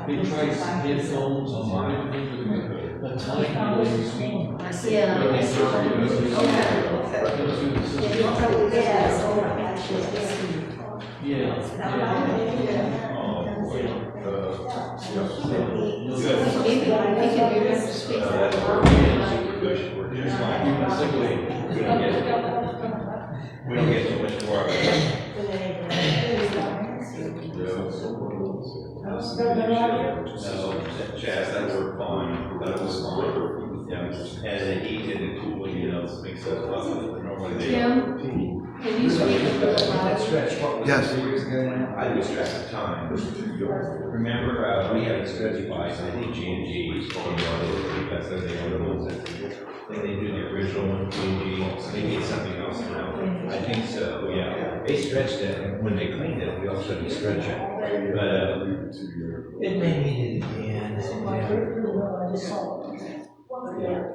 They tried some headphones and everything with a tiny little screen. Yeah. We don't get too much more of it. No, Chaz, that worked fine. That was fine. Yeah, and the heat and the cooling, makes us normally they. Tim, can you speak a little louder? Yes. I do stretch the time. Remember, we had a stretch bike, I think G&G, because they're the only ones that, I think they do the original one, G&G, maybe it's something else now. I think so, yeah. They stretched it, and when they cleaned it, we also had to stretch it. But, it may need it again. Yeah.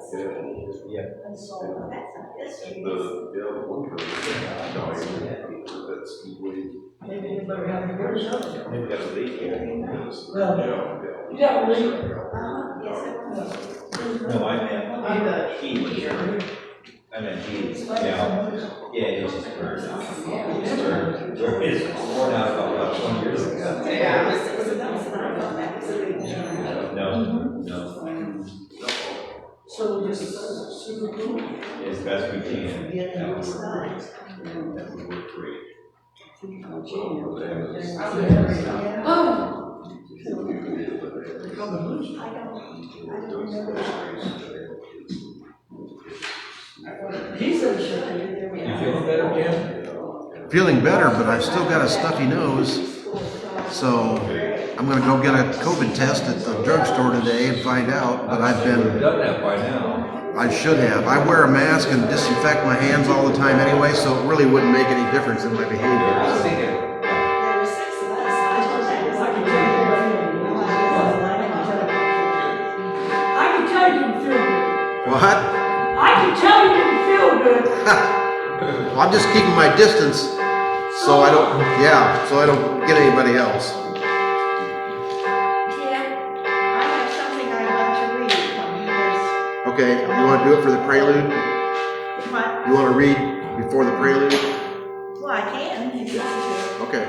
Maybe you better have a good show. Maybe got a leak here. You got a leak? No, I meant heat. I meant heat. Yeah, it's just burned out. It's burned. It's worn out about 20 years ago. No. So just super cool. As best we can. That would work great. Oh! You feeling better, Jim? Feeling better, but I've still got a stuffy nose. So I'm going to go get a COVID test at the drugstore today and find out. But I've been. You've done that by now. I should have. I wear a mask and disinfect my hands all the time anyway, so it really wouldn't make any difference in my behavior. What? I can tell you didn't feel good. Well, I'm just keeping my distance so I don't get anybody else. Okay, you want to do it for the prelude? What? You want to read before the prelude? Well, I can. If you want Okay.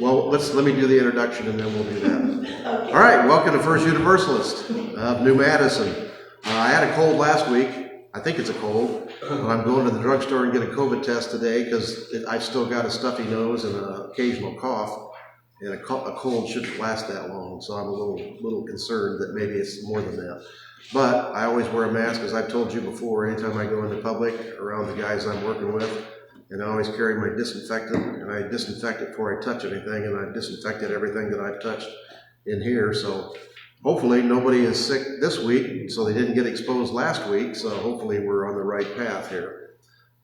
Well, let me do the introduction and then we'll do that. to. Okay. All right, welcome to First Universalist of New Madison. I had a cold last week. I think it's a cold, but I'm going to the drugstore and get a COVID test today because I've still got a stuffy nose and an occasional cough, and a cold shouldn't last that long. So I'm a little concerned that maybe it's more than that. But I always wear a mask, as I've told you before. Anytime I go into public around the guys I'm working with, and I always carry my disinfectant, and I disinfect it before I touch anything, and I've disinfected everything that I've touched in here. So hopefully nobody is sick this week, so they didn't get exposed last week. So hopefully we're on the right path here.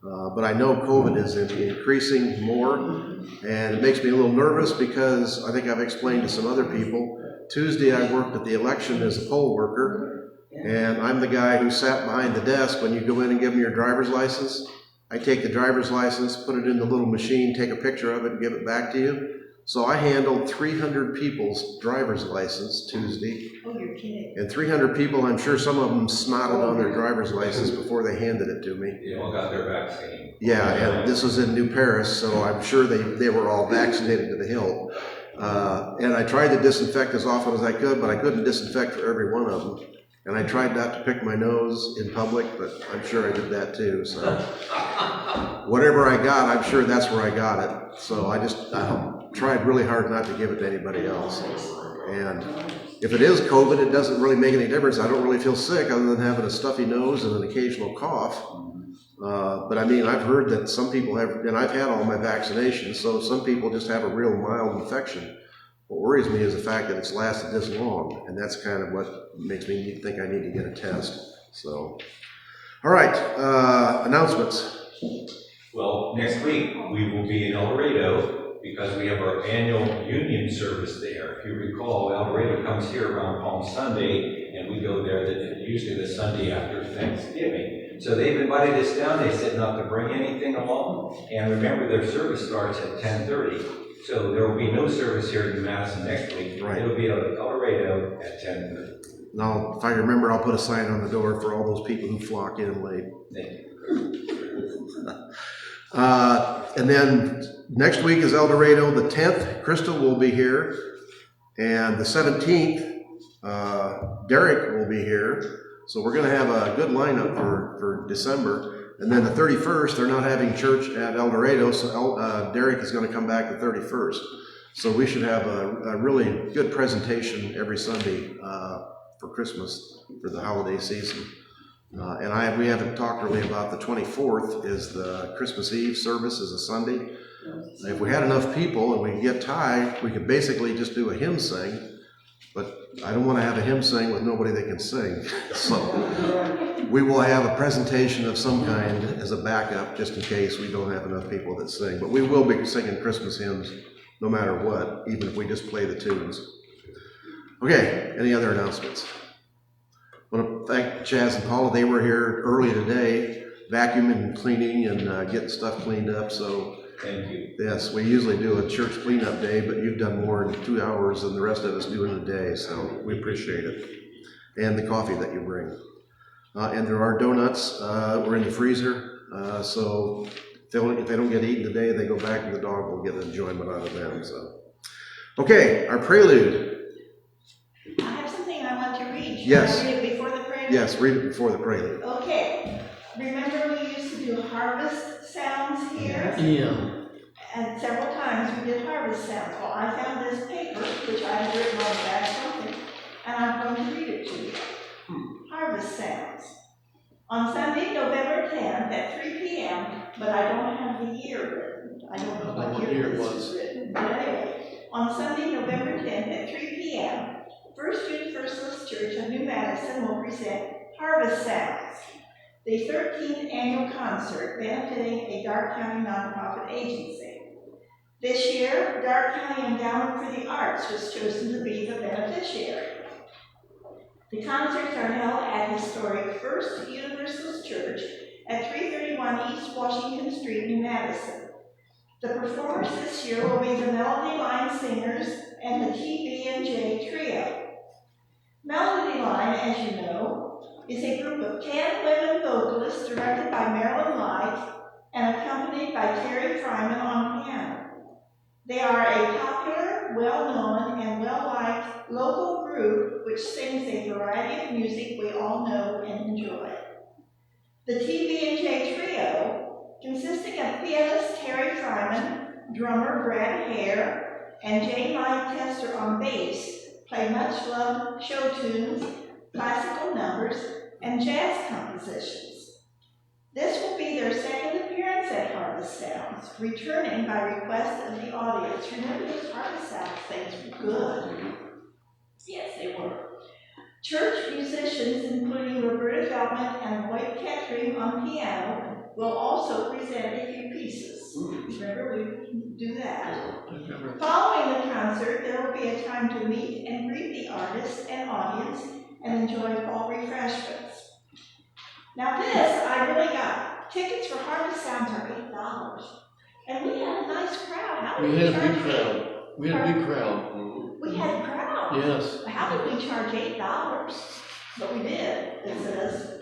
But I know COVID is increasing more, and it makes me a little nervous because I think I've explained to some other people. Tuesday I worked at the election as a poll worker, and I'm the guy who sat behind the desk when you go in and give them your driver's license. I take the driver's license, put it in the little machine, take a picture of it, and give it back to you. So I handled 300 people's driver's license Tuesday. Oh, you're kidding. And 300 people, I'm sure some of them snotted on their driver's license before they handed it to me. They all got their vaccine. Yeah, and this was in New Paris, so I'm sure they were all vaccinated to the hilt. And I tried to disinfect as often as I could, but I couldn't disinfect for every one of them. And I tried not to pick my nose in public, but I'm sure I did that too. So whatever I got, I'm sure that's where I got it. So I just tried really hard not to give it to anybody else. And if it is COVID, it doesn't really make any difference. I don't really feel sick other than having a stuffy nose and an occasional cough. But I mean, I've heard that some people have, and I've had all my vaccinations, so some people just have a real mild infection. What worries me is the fact that it's lasted this long, and that's kind of what makes me think I need to get a test. So, all right, announcements. Well, next week we will be in El Dorado because we have our annual union service there. If you recall, El Dorado comes here around Palm Sunday, and we go there usually the Sunday after Thanksgiving. So they've invited us down, they said not to bring anything along, and remember, their service starts at 10:30. So there will be no service here in Madison next week. Right. It'll be out of Colorado at 10:30. Now, if I remember, I'll put a sign on the door for all those people who flock in late. Thank you. And then next week is El Dorado. The 10th, Crystal will be here. And the 17th, Derek will be here. So we're going to have a good lineup for December. And then the 31st, they're not having church at El Dorado, so Derek is going to come back the 31st. So we should have a really good presentation every Sunday for Christmas, for the holiday season. And we haven't talked really about the 24th is the Christmas Eve service is a Sunday. If we had enough people and we could get Ty, we could basically just do a hymn sing, but I don't want to have a hymn sing with nobody that can sing. So we will have a presentation of some kind as a backup just in case we don't have enough people that sing. But we will be singing Christmas hymns no matter what, even if we just play the tunes. Okay, any other announcements? I want to thank Chaz and Paula. They were here early today, vacuuming and cleaning and getting stuff cleaned up. So Thank you. yes, we usually do a church cleanup day, but you've done more in 2 hours than the rest of us do in a day. So we appreciate it. And the coffee that you bring. And there are donuts. We're in the freezer. So if they don't get eaten today, they go back and the dog will get enjoyment out of them. So, okay, our prelude. I have something I want to read. Should Yes. I read it before the prelude? Yes, read it before the prelude. Okay. Remember we used to do harvest sounds here? Yeah. And several times we did harvest sounds. Well, I found this paper, which I had written on the back something, and I'm going to read it to you. Harvest sounds. On Sunday, November 10th at 3 p.m., but I don't have the year written. I don't know what year this was written. But anyway, on Sunday, November 10th at 3 p.m., First Universalist Church of New Madison will present Harvest Sounds, the 13th annual concert benefiting a Darke County nonprofit agency. This year, Darke County Endowment for the Arts was chosen to be the beneficiary. The concerts are held at historic First Universalist Church at 331 East Washington Street in Madison. The performers this year will be the Melody Line Singers and the TB&J Trio. Melody Line, as you know, is a group of 10 women vocalists directed by Marilyn Light and accompanied by Terry Fryman on piano. They are a popular, well-known, and well-liked local group which sings a variety of music we all know and enjoy. The TB&J Trio, consisting of pianist Terry Fryman, drummer Brad Hare, and J. Mike Tester on bass, play much-loved show tunes, classical numbers, and jazz compositions. This will be their second appearance at Harvest Sounds, returning by request of the audience. Remember those Harvest Sounds things were good? Yes, they were. Church musicians, including Roberta Feldman and Lloyd Kettering on piano, will also present a few pieces. Remember, we do that. Following the concert, there will be a time to meet and greet the artist and audience and enjoy fall refreshments. Now this, I really got. Tickets for Harvest Sounds are $8. And we had a nice crowd. How did We had a charge big crowd. We had a big crowd. We had a crowd. Yes. How did we charge $8? But we did, it says.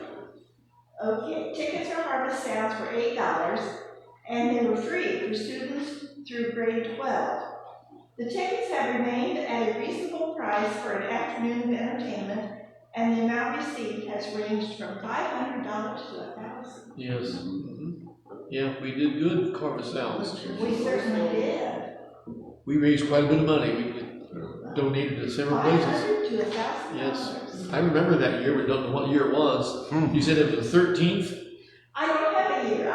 Okay, tickets for Harvest Sounds were $8, and they were free for students through grade 12. The tickets have remained at a reasonable price for an afternoon of entertainment, and the amount received has ranged from $500 to $1,000. Yes. Yeah, we did good with Harvest Sounds. We certainly did. We raised quite a bit of money. We donated to several places. $500 to $1,000. Yes. I remember that year. We don't know what year it was. You said it was the 13th? I don't have a year.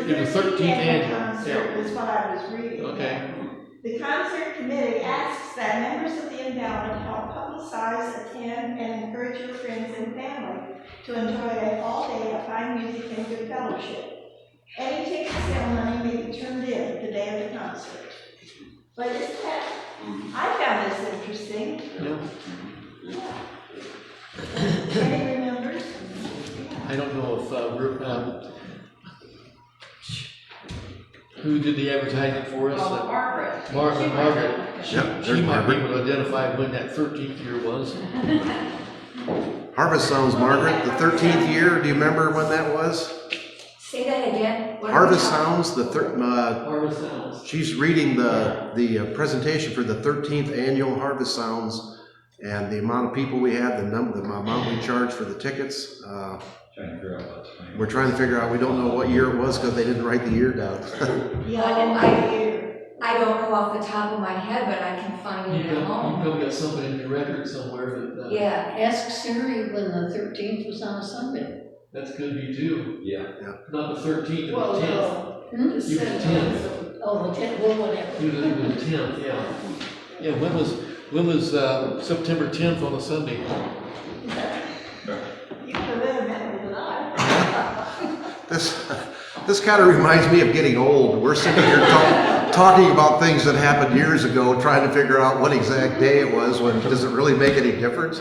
It was 13th annual. Concert is what I was reading. Okay. The concert committee asks that members of the endowment help publicize, attend, and encourage your friends and family to enjoy a fall day of fine music and good fellowship. Any ticket sale money may be turned in the day of the concert. But isn't that, I found this interesting. Yeah. Yeah. Any remembers? Yeah. I don't know if, who did the advertising for us? Oh, Margaret. Margaret. Yep, She there's might be Margaret. able to identify when that 13th year was. Harvest Sounds, Margaret, the 13th year, do you remember when that was? Say that again. What are we Harvest talking- Sounds, Harvest Sounds. she's reading the presentation for the 13th annual Harvest Sounds and the amount of people we had, the amount we charged for the tickets. Trying to figure out what time. We're trying to figure out, we don't know what year it was because they didn't write the year down. Yeah, I don't know off the top of my head, but I can find You it at home. probably got something in your record somewhere, but Yeah, Ask Siri when the 13th was on a Sunday. that's could be too. Yeah. Not the 13th, well, but the 10th. Hmm? You was 10th. Oh, the 10th, well, whatever. It was the 10th, yeah. Yeah, when was September 10th on a Sunday? you could have been a minute than I. This kind of reminds me of getting old. We're sitting here talking about things that happened years ago, trying to figure out what exact day it was. When does it really make any difference?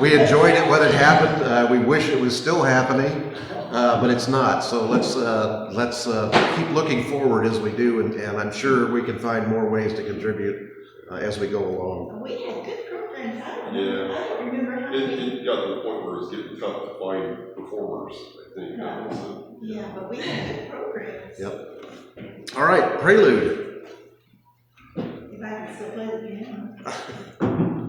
We enjoyed it when it happened. We wish it was still happening, but it's not. So let's keep looking forward as we do, and I'm sure we can find more ways to contribute as we go along. We had good programs. I don't remember how It many. got to the point where it's getting tough to find performers, I think. Yeah, but we had good programs. Yep. All right, Prelude. If I can still play the piano.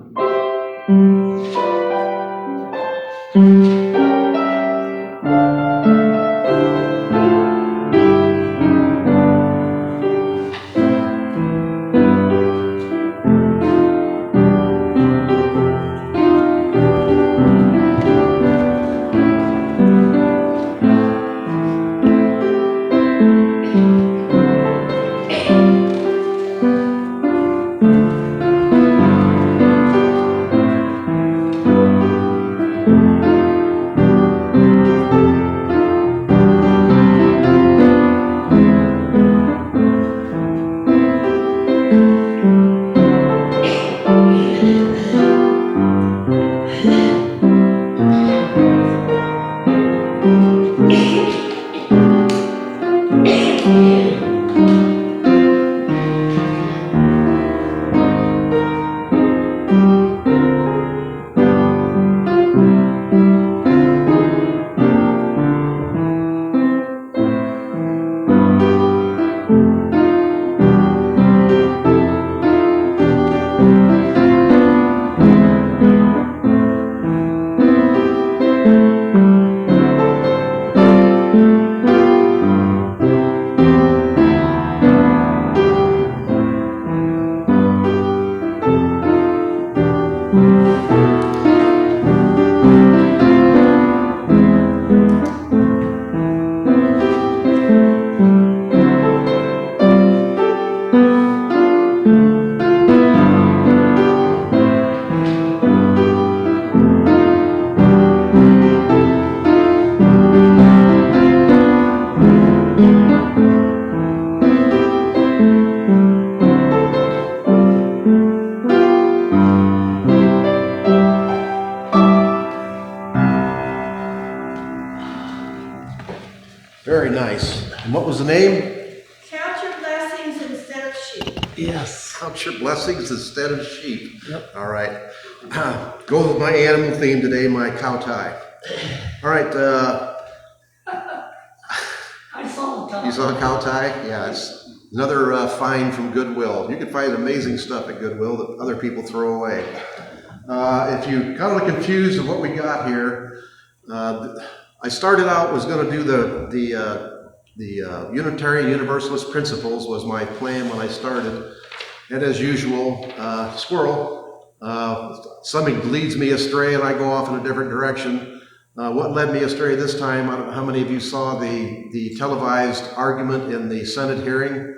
Very nice. And what was the name? Count your blessings instead of sheep. Yes. Count your blessings instead of sheep. Yep. All right. Go with my animal theme today, my cow tie. All right. I saw the You saw a cow tie? Yeah, it's another find from Goodwill. You can find amazing stuff at Goodwill that other people throw away. If you kind of look confused of what we got here, I started out was going to do the Unitarian Universalist principles was my plan when I started. And as usual, squirrel, something leads me astray and I go off in a different direction. What led me astray this time, I don't know how many of you saw the televised argument in the Senate hearing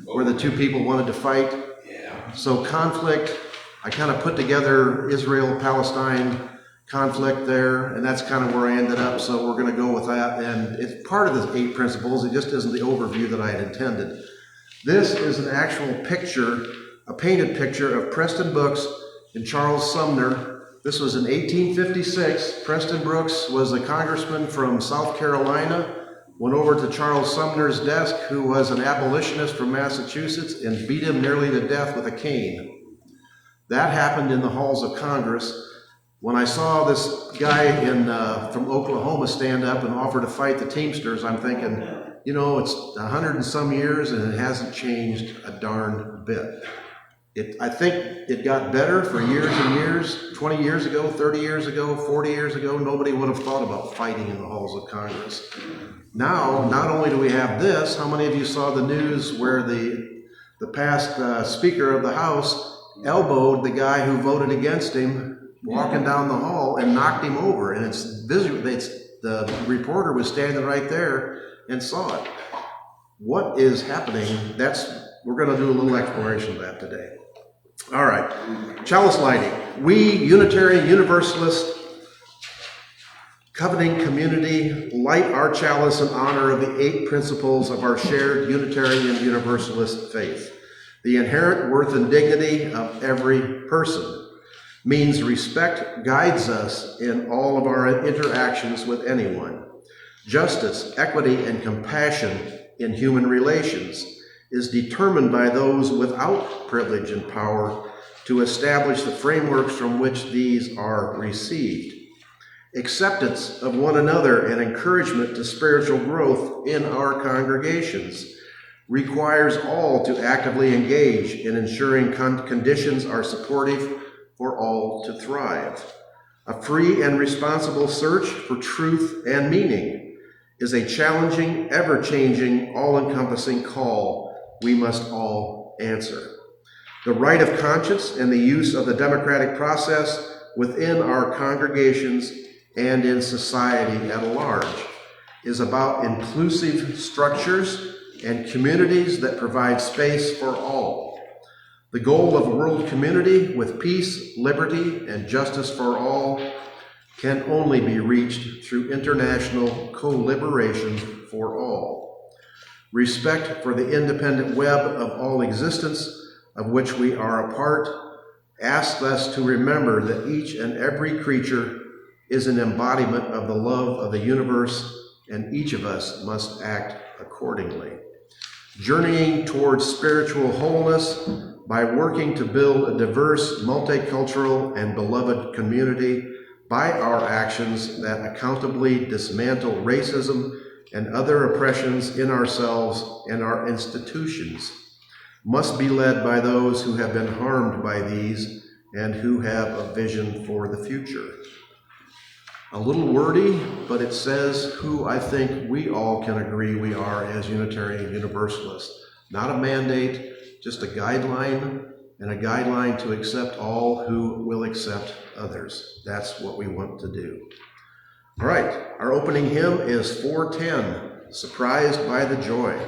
where the two people wanted to fight. Yeah. So conflict, I kind of put together Israel-Palestine conflict there, and that's kind of where I ended up, so we're going to go with that. And it's part of the 8 principles, it just isn't the overview that I had intended. This is an actual picture, a painted picture of Preston Brooks and Charles Sumner This was in 1856. Preston Brooks was a congressman from South Carolina, went over to Charles Sumner's desk, who was an abolitionist from Massachusetts, and beat him nearly to death with a cane. That happened in the halls of Congress. When I saw this guy from Oklahoma stand up and offer to fight the Teamsters, I'm thinking, you know, it's 100 and some years and it hasn't changed a darn bit. I think it got better for years and years. 20 years ago, 30 years ago, 40 years ago, nobody would have thought about fighting in the halls of Congress. Now, not only do we have this, how many of you saw the news where the past Speaker of the House elbowed the guy who voted against him walking down the hall and knocked him over? And it's visual. The reporter was standing right there and saw it. What is happening? We're going to do a little exploration of that today. All right, chalice lighting. We, Unitarian Universalist covenanting community, light our chalice in honor of the 8 principles of our shared Unitarian Universalist faith. The inherent worth and dignity of every person means respect guides us in all of our interactions with anyone. Justice, equity, and compassion in human relations is determined by those without privilege and power to establish the frameworks from which these are received. Acceptance of one another and encouragement to spiritual growth in our congregations requires all to actively engage in ensuring conditions are supportive for all to thrive. A free and responsible search for truth and meaning is a challenging, ever-changing, all-encompassing call we must all answer. The right of conscience and the use of the democratic process within our congregations and in society at large is about inclusive structures and communities that provide space for all. The goal of a world community with peace, liberty, and justice for all can only be reached through international co-liberation for all. Respect for the independent web of all existence of which we are a part asks us to remember that each and every creature is an embodiment of the love of the universe, and each of us must act accordingly. Journeying towards spiritual wholeness by working to build a diverse, multicultural, and beloved community by our actions that accountably dismantle racism and other oppressions in ourselves and our institutions must be led by those who have been harmed by these and who have a vision for the future. A little wordy, but it says who I think we all can agree we are as Unitarian Universalists. Not a mandate, just a guideline, and a guideline to accept all who will accept others. That's what we want to do. All right, our opening hymn is 410, Surprised by the Joy.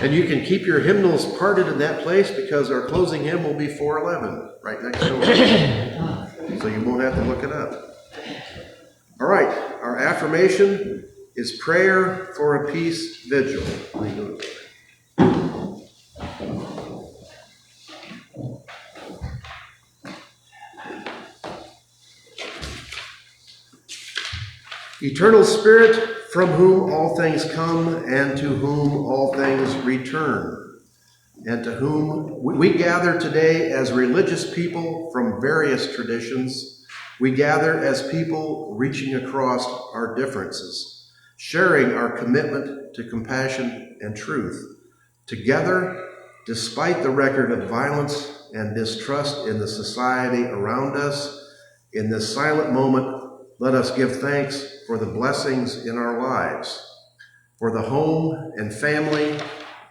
And you can keep your hymnals parted in that place because our closing hymn will be 411 right next door. So you won't have to look it up. All right, our affirmation is prayer for a peace vigil. Eternal Spirit, from whom all things come and to whom all things return, and to whom we gather today as religious people from various traditions. We gather as people reaching across our differences, sharing our commitment to compassion and truth. Together, despite the record of violence and distrust in the society around us, in this silent moment, let us give thanks for the blessings in our lives, for the home and family,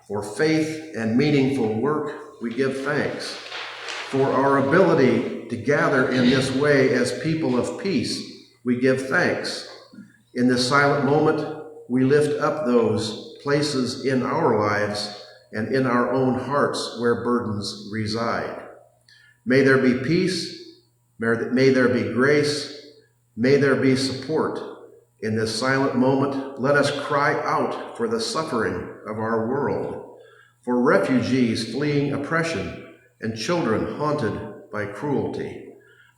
for faith and meaningful work. We give thanks for our ability to gather in this way as people of peace. We give thanks. In this silent moment, we lift up those places in our lives and in our own hearts where burdens reside. May there be peace, may there be grace, may there be support. In this silent moment, let us cry out for the suffering of our world, for refugees fleeing oppression and children haunted by cruelty,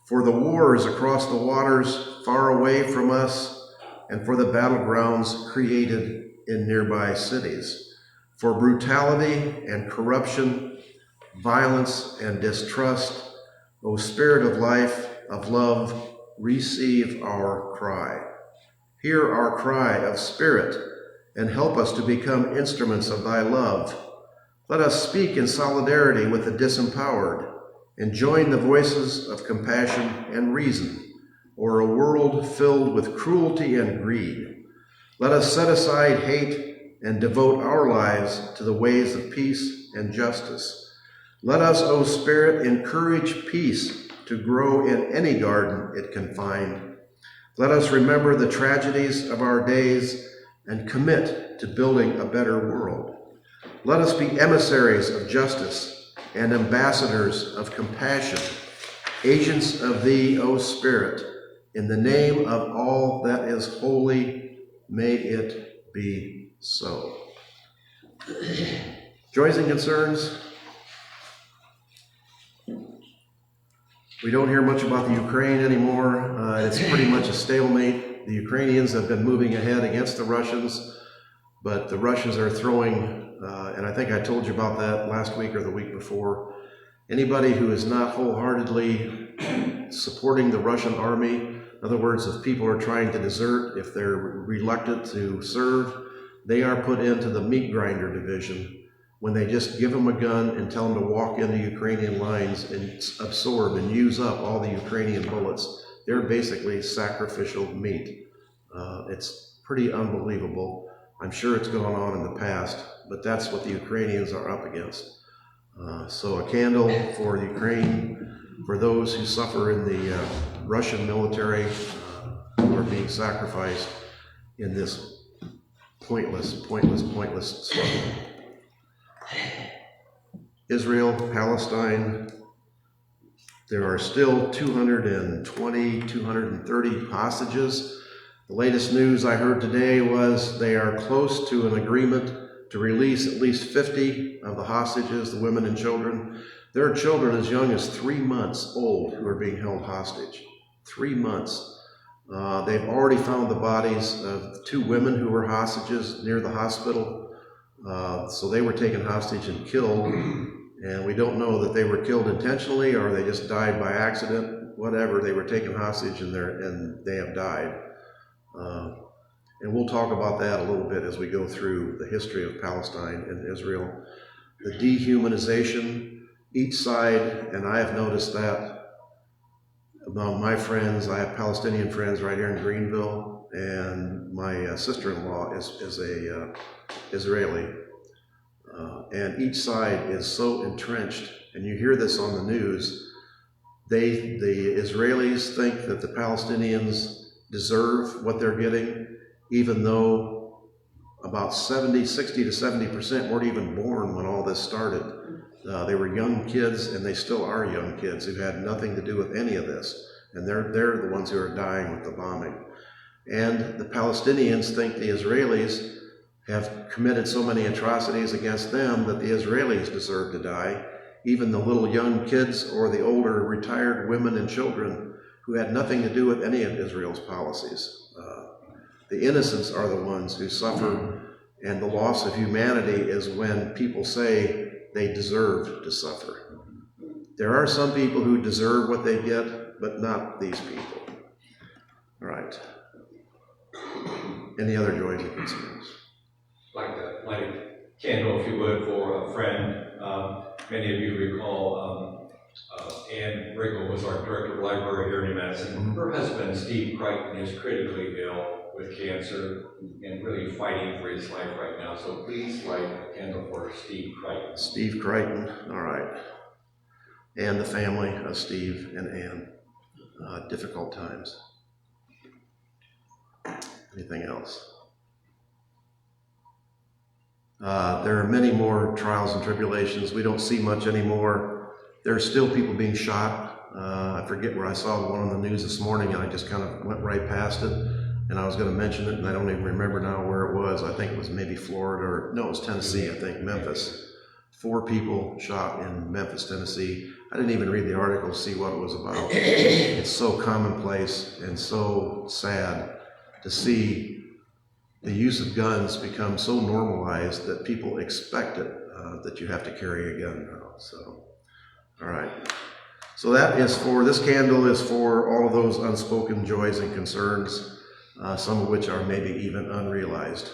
for the wars across the waters far away from us, and for the battlegrounds created in nearby cities, for brutality and corruption, violence and distrust. O Spirit of life, of love, receive our cry. Hear our cry of spirit and help us to become instruments of thy love. Let us speak in solidarity with the disempowered and join the voices of compassion and reason, or a world filled with cruelty and greed. Let us set aside hate and devote our lives to the ways of peace and justice. Let us, O Spirit, encourage peace to grow in any garden it can find. Let us remember the tragedies of our days and commit to building a better world. Let us be emissaries of justice and ambassadors of compassion, agents of thee, O Spirit, in the name of all that is holy, may it be so. Joys and concerns. We don't hear much about the Ukraine anymore. It's pretty much a stalemate. The Ukrainians have been moving ahead against the Russians, but the Russians are throwing, and I think I told you about that last week or the week before, anybody who is not wholeheartedly supporting the Russian army, in other words, if people are trying to desert, if they're reluctant to serve, they are put into the meat grinder division, when they just give them a gun and tell them to walk into Ukrainian lines and absorb and use up all the Ukrainian bullets. They're basically sacrificial meat. It's pretty unbelievable. I'm sure it's gone on in the past, but that's what the Ukrainians are up against. So a candle for Ukraine, for those who suffer in the Russian military, who are being sacrificed in this pointless struggle. Israel, Palestine, there are still 220, 230 hostages. The latest news I heard today was they are close to an agreement to release at least 50 of the hostages, the women and children. There are children as young as 3 months old who are being held hostage. 3 months. They've already found the bodies of 2 women who were hostages near the hospital. So they were taken hostage and killed, and we don't know that they were killed intentionally or they just died by accident. Whatever, they were taken hostage and they have died. And we'll talk about that a little bit as we go through the history of Palestine and Israel. The dehumanization, each side, and I have noticed that among my friends. I have Palestinian friends right here in Greenville, and my sister-in-law is a Israeli. And each side is so entrenched, and you hear this on the news, the Israelis think that the Palestinians deserve what they're getting, even though about 60 to 70% weren't even born when all this started. They were young kids, and they still are young kids who had nothing to do with any of this. And they're the ones who are dying with the bombing. And the Palestinians think the Israelis have committed so many atrocities against them that the Israelis deserve to die, even the little young kids or the older retired women and children who had nothing to do with any of Israel's policies. The innocents are the ones who suffer, and the loss of humanity is when people say they deserve to suffer. There are some people who deserve what they get, but not these people. All right. Any other joys and concerns? Like to light a candle, if you would, for a friend. Many of you recall Ann Riggle was our director of library here in Madison. Her husband, Steve Crichton, is critically ill with cancer and really fighting for his life right now. So please light a candle for Steve Crichton. Steve Crichton, all right. And the family of Steve and Ann. Difficult times. Anything else? There are many more trials and tribulations. We don't see much anymore. There are still people being shot. I forget where I saw one on the news this morning, and I just kind of went right past it. And I was going to mention it, and I don't even remember now where it was. I think it was maybe Florida, or no, it was Tennessee, I think, Memphis. 4 people shot in Memphis, Tennessee. I didn't even read the article to see what it was about. It's so commonplace and so sad to see the use of guns become so normalized that people expect it, that you have to carry a gun now. So, all right. So that is for, this candle is for all of those unspoken joys and concerns, some of which are maybe even unrealized.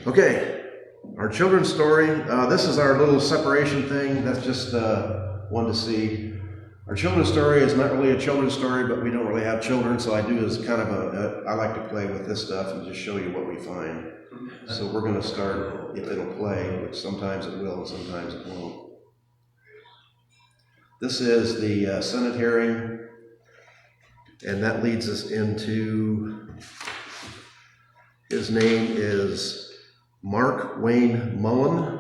Okay, our children's story. This is our little separation thing. That's just one to see. Our children's story is not really a children's story, but we don't really have children, so I do as kind of I like to play with this stuff and just show you what we find. So we're going to start, if it'll play, which sometimes it will and sometimes it won't. This is the Senate hearing, and that leads us into, his name is Mark Wayne Mullen.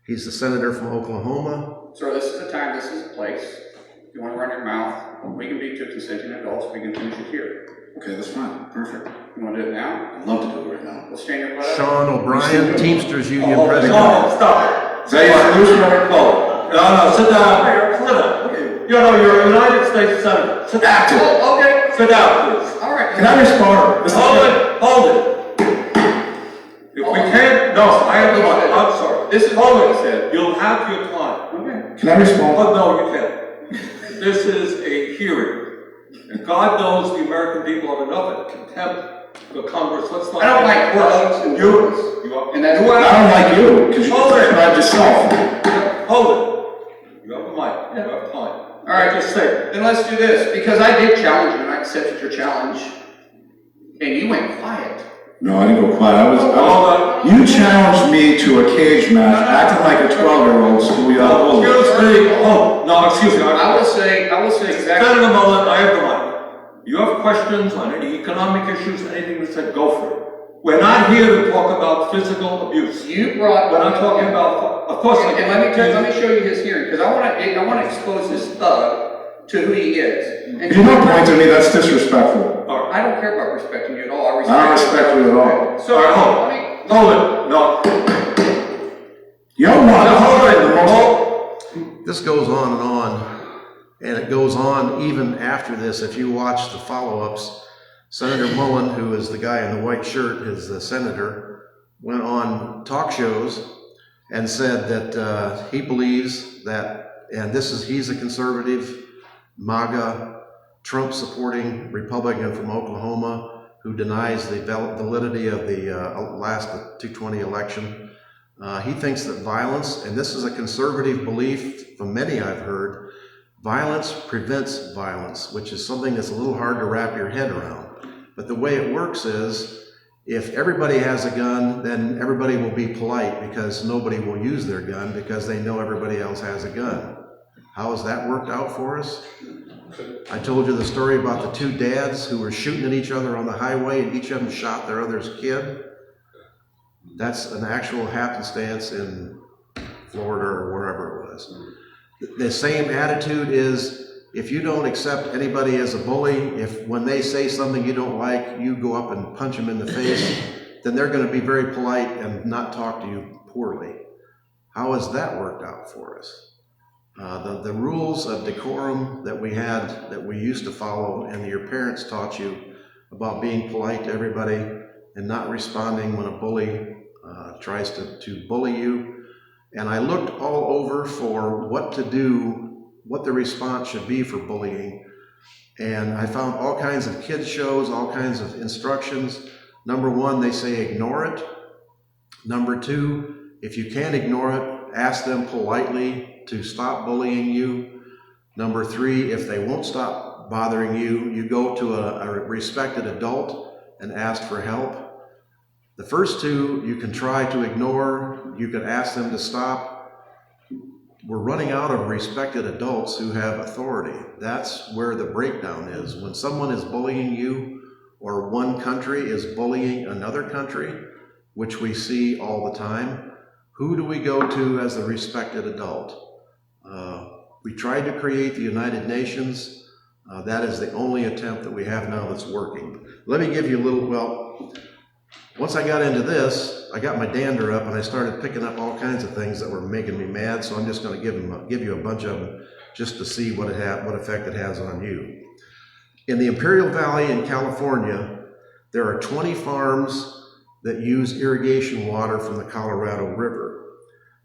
He's the senator from Oklahoma. Sir, this is the time, this is the place. If you want to run your mouth, we can be 2 consenting adults, we can finish it here. Okay, that's fine, perfect. You want to do it now? I'd love to do it right now. We'll stand your butt up. Sean O'Brien, Teamsters Union president. No, stop it. Say it's loose under color. No, sit down. Sit down. Okay. You're a United States Senator. Sit down. Oh, okay. Sit down, please. All right. Can I respond? Hold it. If we can't, no, I have the mic. I'm sorry. This is what I said. You'll have your time. Okay. Can I respond? Oh, no, you can't. This is a hearing. And God knows the American people have enough contempt for Congress. Let's not. I don't like words and words. And that's I don't like you, because you described yourself. Hold it. You have a mic. You have time. All right, Just say it. then let's do this, because I did challenge you, and I accepted your challenge, and you went quiet. No, I didn't go quiet. You challenged me to a cage match, acting like a 12-year-old schoolyard bully. Excuse me. Oh, no, excuse me. I will say exactly. Senator Mullen, I have the mic. You have questions on any economic issues, anything that said, go for it. We're not here to talk about physical abuse. You brought. We're not talking about, of course. And let me show you his hearing, because I want to expose this thug to who he is. And If you don't point to me, that's disrespectful. All right. I don't care about respecting you at all. I don't respect you at all. So, All right, hold it. No. You're one. This goes on, and it goes on even after this. If you watch the follow-ups, Senator Mullen, who is the guy in the white shirt, is the senator, went on talk shows and said that he believes that, and he's a conservative, MAGA, Trump-supporting Republican from Oklahoma who denies the validity of the last 2020 election. He thinks that violence, and this is a conservative belief from many I've heard, violence prevents violence, which is something that's a little hard to wrap your head around. But the way it works is, if everybody has a gun, then everybody will be polite because nobody will use their gun because they know everybody else has a gun. How has that worked out for us? I told you the story about the 2 dads who were shooting at each other on the highway, and each of them shot their other's kid. That's an actual happenstance in Florida or wherever it was. The same attitude is, if you don't accept anybody as a bully, if when they say something you don't like, you go up and punch them in the face, then they're going to be very polite and not talk to you poorly. How has that worked out for us? The rules of decorum that we had, that we used to follow, and your parents taught you about being polite to everybody and not responding when a bully tries to bully you. And I looked all over for what to do, what the response should be for bullying. And I found all kinds of kids shows, all kinds of instructions. Number one, they say ignore it. Number two, if you can't ignore it, ask them politely to stop bullying you. Number three, if they won't stop bothering you, you go to a respected adult and ask for help. The first two you can try to ignore, you can ask them to stop. We're running out of respected adults who have authority. That's where the breakdown is. When someone is bullying you, or one country is bullying another country, which we see all the time, who do we go to as the respected adult? We tried to create the United Nations. That is the only attempt that we have now that's working. Let me give you a little, once I got into this, I got my dander up and I started picking up all kinds of things that were making me mad, so I'm just going to give you a bunch of them just to see what effect it has on you. In the Imperial Valley in California, there are 20 farms that use irrigation water from the Colorado River.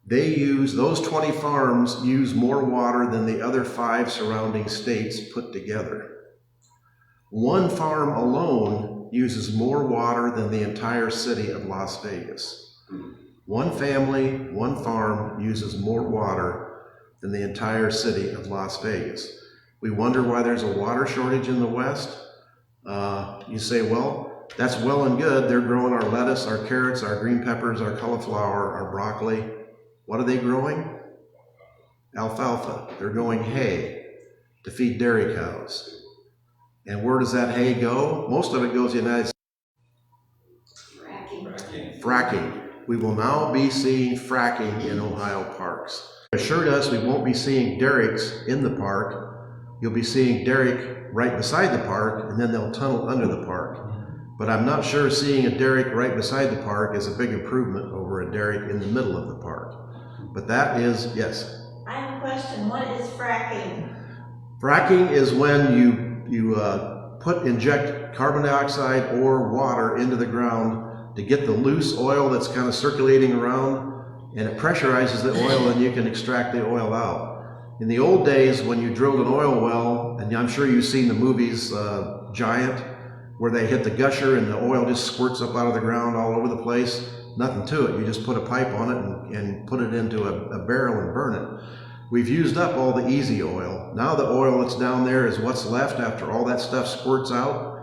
Those 20 farms use more water than the other 5 surrounding states put together. One farm alone uses more water than the entire city of Las Vegas. One family, one farm uses more water than the entire city of Las Vegas. We wonder why there's a water shortage in the West. You say, well, that's well and good. They're growing our lettuce, our carrots, our green peppers, our cauliflower, our broccoli. What are they growing? Alfalfa. They're growing hay to feed dairy cows. And where does that hay go? Most of it goes to the United States. Fracking. We will now be seeing fracking in Ohio parks. Assured us we won't be seeing derricks in the park. You'll be seeing derrick right beside the park, and then they'll tunnel under the park. But I'm not sure seeing a derrick right beside the park is a big improvement over a derrick in the middle of the park. But that is, yes? I have a question. What is fracking? Fracking is when you inject carbon dioxide or water into the ground to get the loose oil that's kind of circulating around, and it pressurizes the oil and you can extract the oil out. In the old days, when you drilled an oil well, and I'm sure you've seen the movies Giant, where they hit the gusher and the oil just squirts up out of the ground all over the place, nothing to it. You just put a pipe on it and put it into a barrel and burn it. We've used up all the easy oil. Now the oil that's down there is what's left after all that stuff squirts out.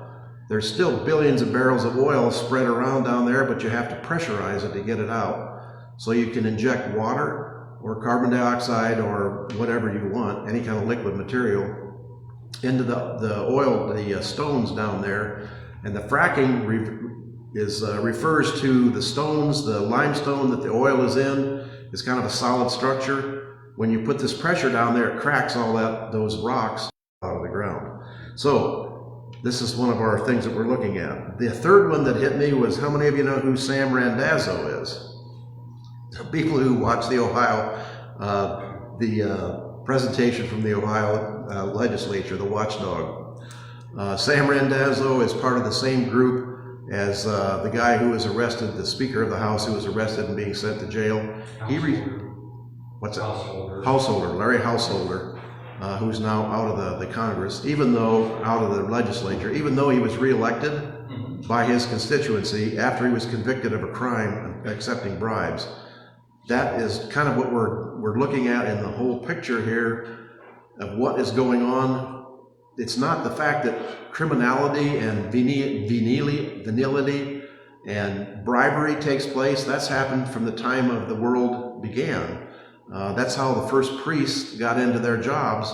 There's still billions of barrels of oil spread around down there, but you have to pressurize it to get it out. So you can inject water or carbon dioxide or whatever you want, any kind of liquid material, into the stones down there. And the fracking refers to the stones, the limestone that the oil is in. It's kind of a solid structure. When you put this pressure down there, it cracks all those rocks out of the ground. So this is one of our things that we're looking at. The third one that hit me was, how many of you know who Sam Randazzo is? The people who watch the Ohio, presentation from the Ohio legislature, the watchdog. Sam Randazzo is part of the same group as the guy who was arrested, the Speaker of the House who was arrested and being sent to jail. What's that? Householder, Larry Householder, who's now out of the Congress, out of the legislature, even though he was reelected by his constituency after he was convicted of a crime accepting bribes. That is kind of what we're looking at in the whole picture here of what is going on. It's not the fact that criminality and venality and bribery takes place. That's happened from the time of the world began. That's how the first priests got into their jobs,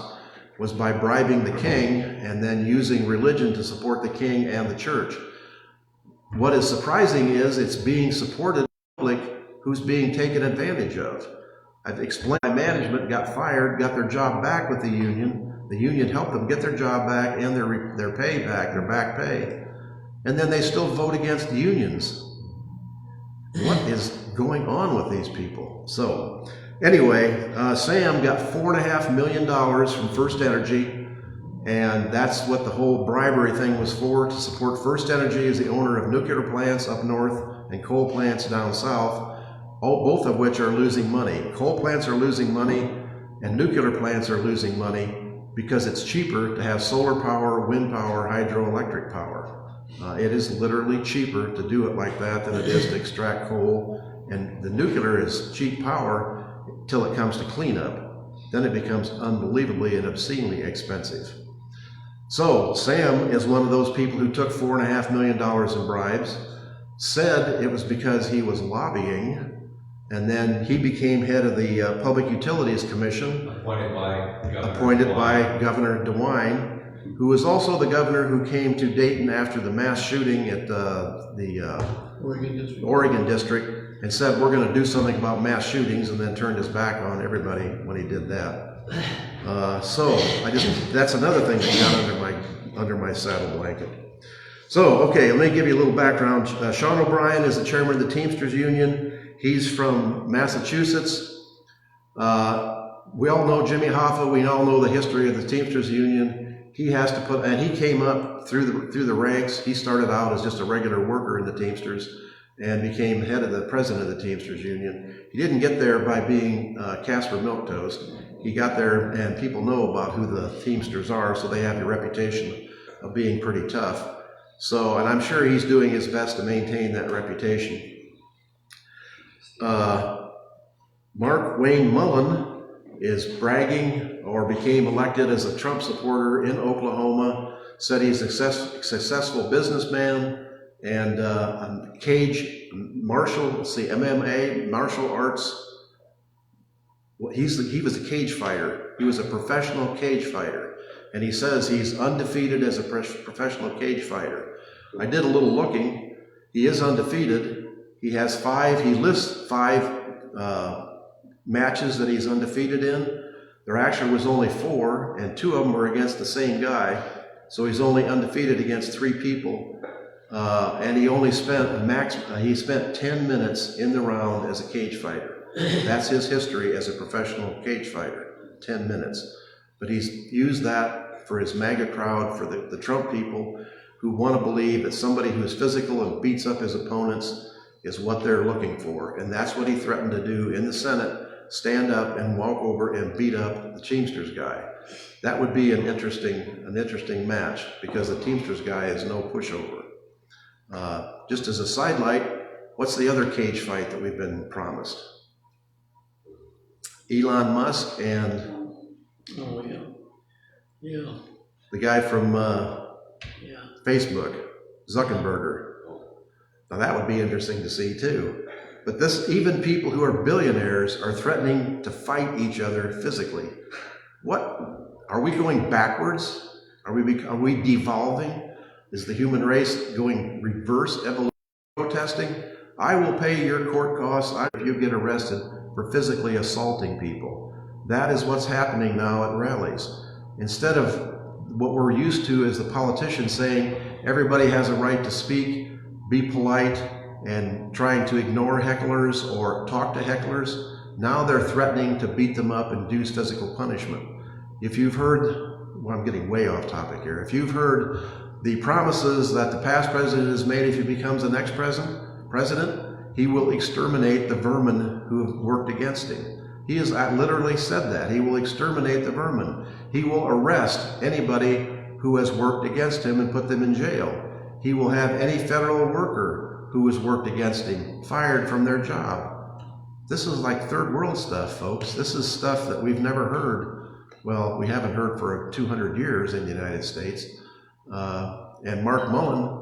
was by bribing the king and then using religion to support the king and the church. What is surprising is it's being supported public who's being taken advantage of. I've explained my management got fired, got their job back with the union. The union helped them get their job back and their pay back, their back pay. And then they still vote against the unions. What is going on with these people? So anyway, Sam got $4.5 million from First Energy, and that's what the whole bribery thing was for, to support First Energy as the owner of nuclear plants up north and coal plants down south, both of which are losing money. Coal plants are losing money and nuclear plants are losing money because it's cheaper to have solar power, wind power, hydroelectric power. It is literally cheaper to do it like that than it is to extract coal, and the nuclear is cheap power till it comes to cleanup. Then it becomes unbelievably and obscenely expensive. So Sam is one of those people who took $4.5 million in bribes, said it was because he was lobbying, and then he became head of the Public Utilities Commission, appointed by Governor DeWine, who was also the governor who came to Dayton after the mass shooting at the Oregon District and said, we're going to do something about mass shootings, and then turned his back on everybody when he did that. So that's another thing that got under my saddle blanket. So, okay, let me give you a little background. Sean O'Brien is the chairman of the Teamsters Union. He's from Massachusetts. We all know Jimmy Hoffa. We all know the history of the Teamsters Union. He has to put, and he came up through the ranks. He started out as just a regular worker in the Teamsters and became head of the president of the Teamsters Union. He didn't get there by being Casper Milquetoast. He got there, and people know about who the Teamsters are, so they have a reputation of being pretty tough. So, and I'm sure he's doing his best to maintain that reputation. Mark Wayne Mullen is bragging, or became elected as a Trump supporter in Oklahoma, said he's a successful businessman and a cage martial, MMA, martial arts. He was a cage fighter. He was a professional cage fighter. And he says he's undefeated as a professional cage fighter. I did a little looking. He is undefeated. He lists five matches that he's undefeated in. There actually was only 4, and 2 of them were against the same guy. So he's only undefeated against 3 people. And he only spent he spent 10 minutes in the round as a cage fighter. That's his history as a professional cage fighter, 10 minutes. But he's used that for his MAGA crowd, for the Trump people who want to believe that somebody who's physical and beats up his opponents is what they're looking for. And that's what he threatened to do in the Senate, stand up and walk over and beat up the Teamsters guy. That would be an interesting match, because the Teamsters guy is no pushover. Just as a sidelight, what's the other cage fight that we've been promised? Elon Musk and the guy from Facebook, Zuckerberg. Now that would be interesting to see too. But even people who are billionaires are threatening to fight each other physically. What? Are we going backwards? Are we devolving? Is the human race going reverse evolution? Protesting? I will pay your court costs if you get arrested for physically assaulting people. That is what's happening now at rallies. Instead of what we're used to as the politicians saying everybody has a right to speak, be polite, and trying to ignore hecklers or talk to hecklers, now they're threatening to beat them up and use physical punishment. If you've heard, well, I'm getting way off topic here. If you've heard the promises that the past president has made, if he becomes the next president, he will exterminate the vermin who have worked against him. He has literally said that. He will exterminate the vermin. He will arrest anybody who has worked against him and put them in jail. He will have any federal worker who has worked against him fired from their job. This is like third world stuff, folks. This is stuff that we've never heard. Well, we haven't heard for 200 years in the United States. And Mark Mullen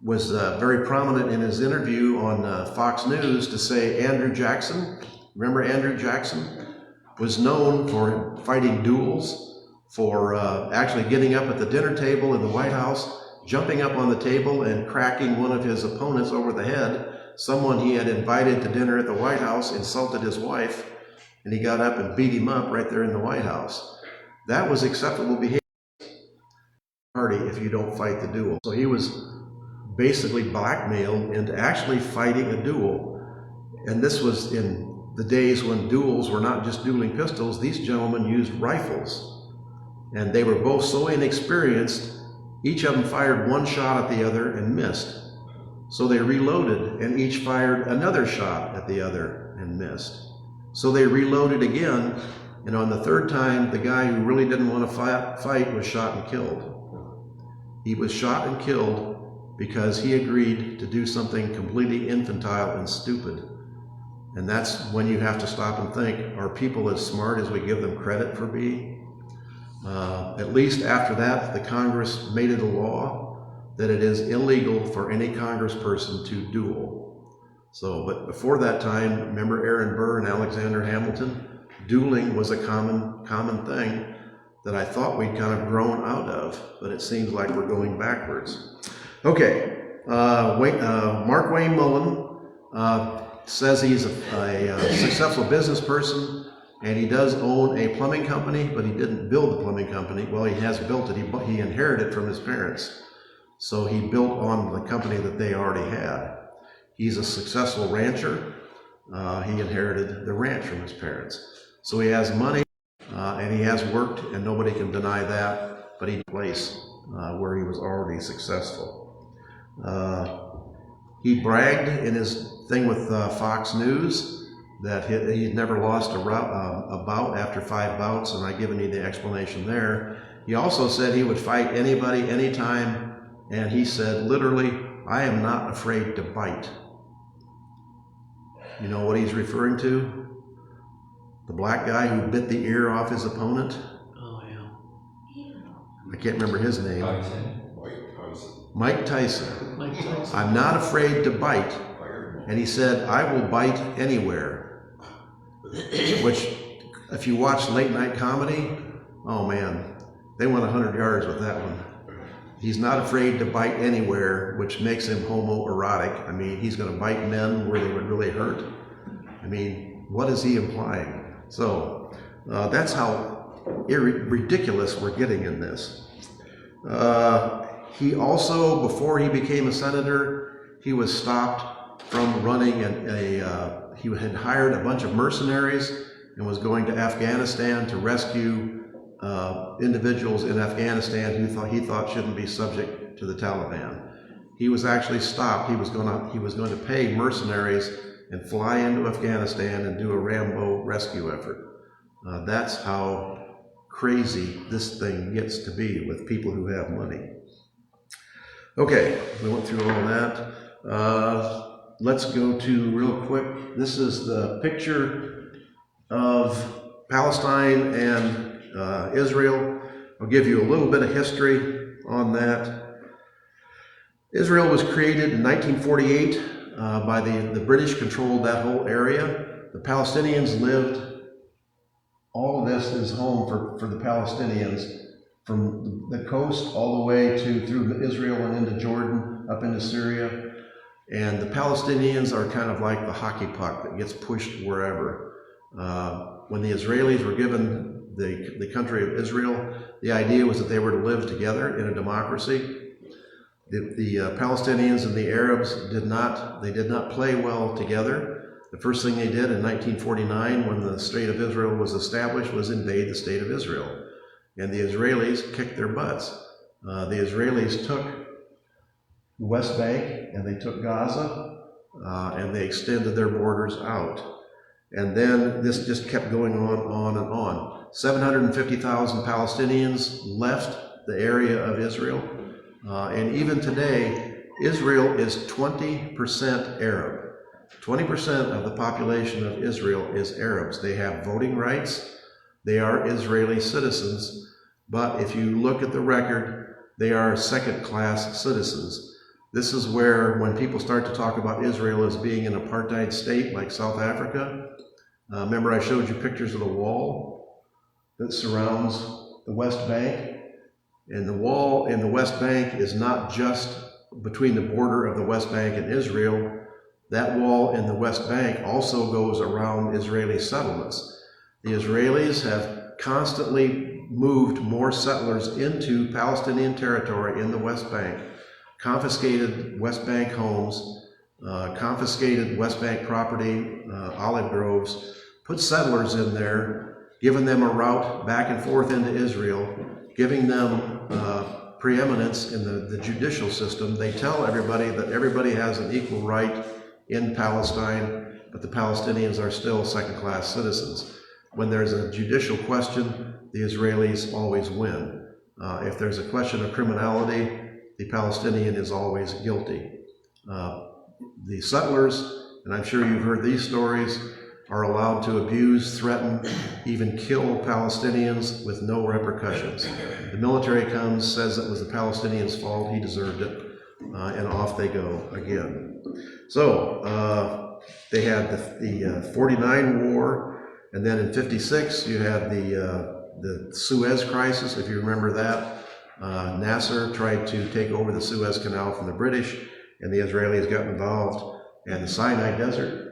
was very prominent in his interview on Fox News to say Andrew Jackson, remember Andrew Jackson, was known for fighting duels, for actually getting up at the dinner table in the White House, jumping up on the table and cracking one of his opponents over the head someone he had invited to dinner at the White House insulted his wife, and he got up and beat him up right there in the White House. That was acceptable behavior party if you don't fight the duel. So he was basically blackmailed into actually fighting a duel. And this was in the days when duels were not just dueling pistols. These gentlemen used rifles. And they were both so inexperienced, each of them fired one shot at the other and missed. So they reloaded, and each fired another shot at the other and missed. So they reloaded again, and on the third time, the guy who really didn't want to fight was shot and killed. He was shot and killed because he agreed to do something completely infantile and stupid. And that's when you have to stop and think, are people as smart as we give them credit for being? At least after that, the Congress made it a law that it is illegal for any congressperson to duel. So, but before that time, remember Aaron Burr and Alexander Hamilton? Dueling was a common thing that I thought we'd kind of grown out of, but it seems like we're going backwards. Okay, Mark Wayne Mullen says he's a successful business person, and he does own a plumbing company, but he didn't build the plumbing company. Well, he has built it. He inherited it from his parents. So he built on the company that they already had. He's a successful rancher. He inherited the ranch from his parents. So he has money, and he has worked, and nobody can deny that, but he place where he was already successful. He bragged in his thing with Fox News that he'd never lost a bout after 5 bouts, and I've given you the explanation there. He also said he would fight anybody, anytime, and he said, literally, I am not afraid to bite. You know what he's referring to? The black guy who bit the ear off his opponent? Oh, yeah. I can't remember his name. Mike Tyson. Mike Tyson. I'm not afraid to bite. And he said, I will bite anywhere. Which, if you watch late night comedy, oh man, they went 100 yards with that one. He's not afraid to bite anywhere, which makes him homoerotic. I mean, he's going to bite men where they would really hurt. I mean, what is he implying? So, that's how ridiculous we're getting in this. He also, before he became a senator, he was stopped from running he had hired a bunch of mercenaries and was going to Afghanistan to rescue individuals in Afghanistan who he thought shouldn't be subject to the Taliban. He was actually stopped. He was going to pay mercenaries and fly into Afghanistan and do a Rambo rescue effort. That's how crazy this thing gets to be with people who have money. Okay, we went through all that. Let's go to real quick. This is the picture of Palestine and Israel. I'll give you a little bit of history on that. Israel was created in 1948 by the British controlled that whole area. The Palestinians lived, all of this is home for the Palestinians, from the coast all the way through Israel and into Jordan, up into Syria. And the Palestinians are kind of like the hockey puck that gets pushed wherever. When the Israelis were given the country of Israel, the idea was that they were to live together in a democracy. The Palestinians and the Arabs did not play well together. The first thing they did in 1949, when the state of Israel was established, was invade the state of Israel. And the Israelis kicked their butts. The Israelis took the West Bank and they took Gaza and they extended their borders out. And then this just kept going on and on. 750,000 Palestinians left the area of Israel. And even today, Israel is 20% Arab. 20% of the population of Israel is Arabs. They have voting rights. They are Israeli citizens. But if you look at the record, they are second-class citizens. This is where, when people start to talk about Israel as being an apartheid state like South Africa, remember I showed you pictures of the wall that surrounds the West Bank? And the wall in the West Bank is not just between the border of the West Bank and Israel. That wall in the West Bank also goes around Israeli settlements. The Israelis have constantly moved more settlers into Palestinian territory in the West Bank, confiscated West Bank homes, confiscated West Bank property, olive groves, put settlers in there, given them a route back and forth into Israel, giving them preeminence in the judicial system. They tell everybody that everybody has an equal right in Palestine, but the Palestinians are still second-class citizens. When there's a judicial question, the Israelis always win. If there's a question of criminality, the Palestinian is always guilty. The settlers, and I'm sure you've heard these stories, are allowed to abuse, threaten, even kill Palestinians with no repercussions. The military comes, says it was the Palestinians' fault, he deserved it, and off they go again. So they had the 49 war, and then in 56 you had the Suez Crisis, if you remember that. Nasser tried to take over the Suez Canal from the British, and the Israelis got involved, and the Sinai Desert,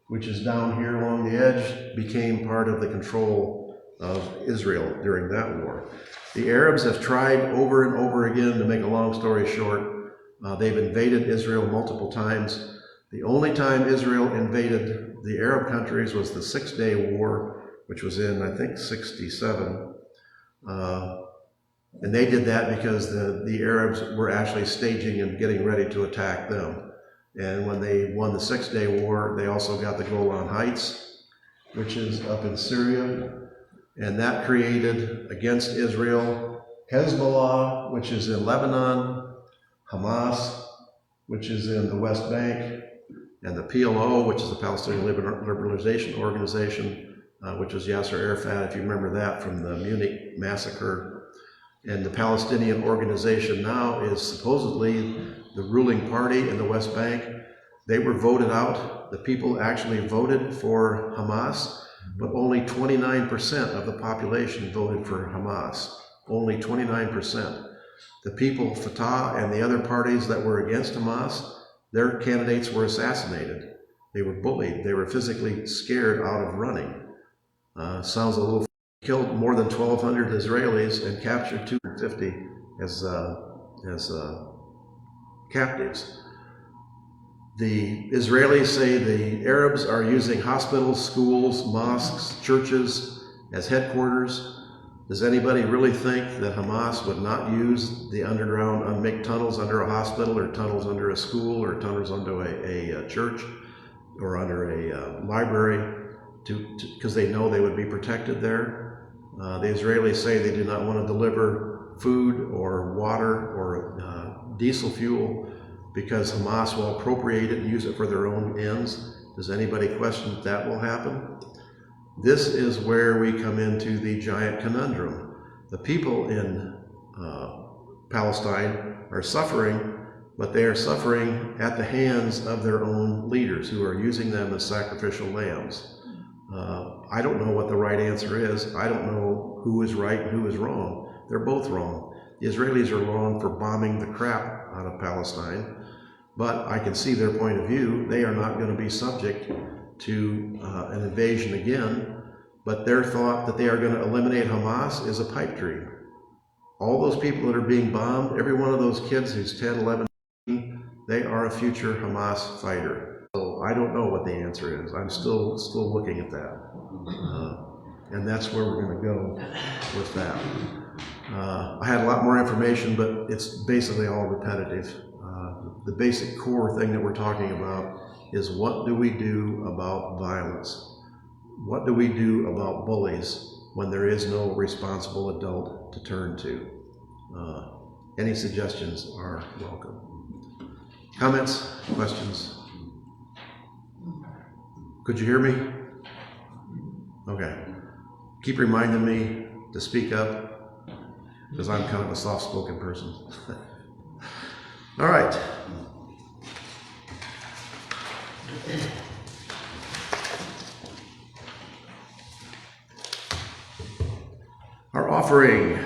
which is down here along the edge, became part of the control of Israel during that war. The Arabs have tried over and over again, to make a long story short. They've invaded Israel multiple times. The only time Israel invaded the Arab countries was the 6-Day War, which was in, I think, 67. And they did that because the Arabs were actually staging and getting ready to attack them. And when they won the 6-Day War, they also got the Golan Heights, which is up in Syria. And that created, against Israel, Hezbollah, which is in Lebanon, Hamas, which is in the West Bank, and the PLO, which is the Palestinian Liberalization Organization, which was Yasser Arafat, if you remember that from the Munich massacre. And the Palestinian organization now is supposedly the ruling party in the West Bank. They were voted out. The people actually voted for Hamas, but only 29% of the population voted for Hamas. Only 29%. The people, Fatah and the other parties that were against Hamas, their candidates were assassinated. They were bullied. They were physically scared out of running. Sounds a little. Killed more than 1,200 Israelis and captured 250 as captives. The Israelis say the Arabs are using hospitals, schools, mosques, churches as headquarters. Does anybody really think that Hamas would not use the underground unmade tunnels under a hospital, or tunnels under a school, or tunnels under a church, or under a library, because they know they would be protected there? The Israelis say they do not want to deliver food or water or diesel fuel because Hamas will appropriate it and use it for their own ends. Does anybody question that that will happen? This is where we come into the giant conundrum. The people in Palestine are suffering, but they are suffering at the hands of their own leaders who are using them as sacrificial lambs. I don't know what the right answer is. I don't know who is right and who is wrong. They're both wrong. The Israelis are wrong for bombing the crap out of Palestine, but I can see their point of view. They are not going to be subject to an invasion again, but their thought that they are going to eliminate Hamas is a pipe dream. All those people that are being bombed, every one of those kids who's 10, 11, they are a future Hamas fighter. So I don't know what the answer is. I'm still looking at that. And that's where we're going to go with that. I had a lot more information, but it's basically all repetitive. The basic core thing that we're talking about is, what do we do about violence? What do we do about bullies when there is no responsible adult to turn to? Any suggestions are welcome. Comments? Questions? Could you hear me? Okay. Keep reminding me to speak up, because I'm kind of a soft-spoken person. All right. Our offering.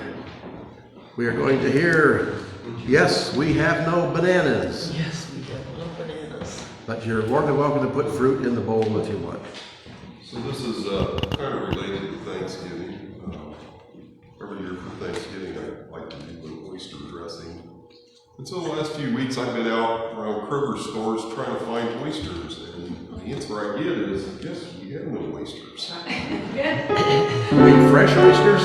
We are going to hear, yes, we have no bananas. Yes, we have no bananas. But you're more than welcome to put fruit in the bowl if you want. So this is kind of related to Thanksgiving. Every year for Thanksgiving, I like to do the oyster dressing. And so the last few weeks I've been out around Kroger stores trying to find oysters. And the answer I get is, yes, we have no oysters. Big fresh oysters?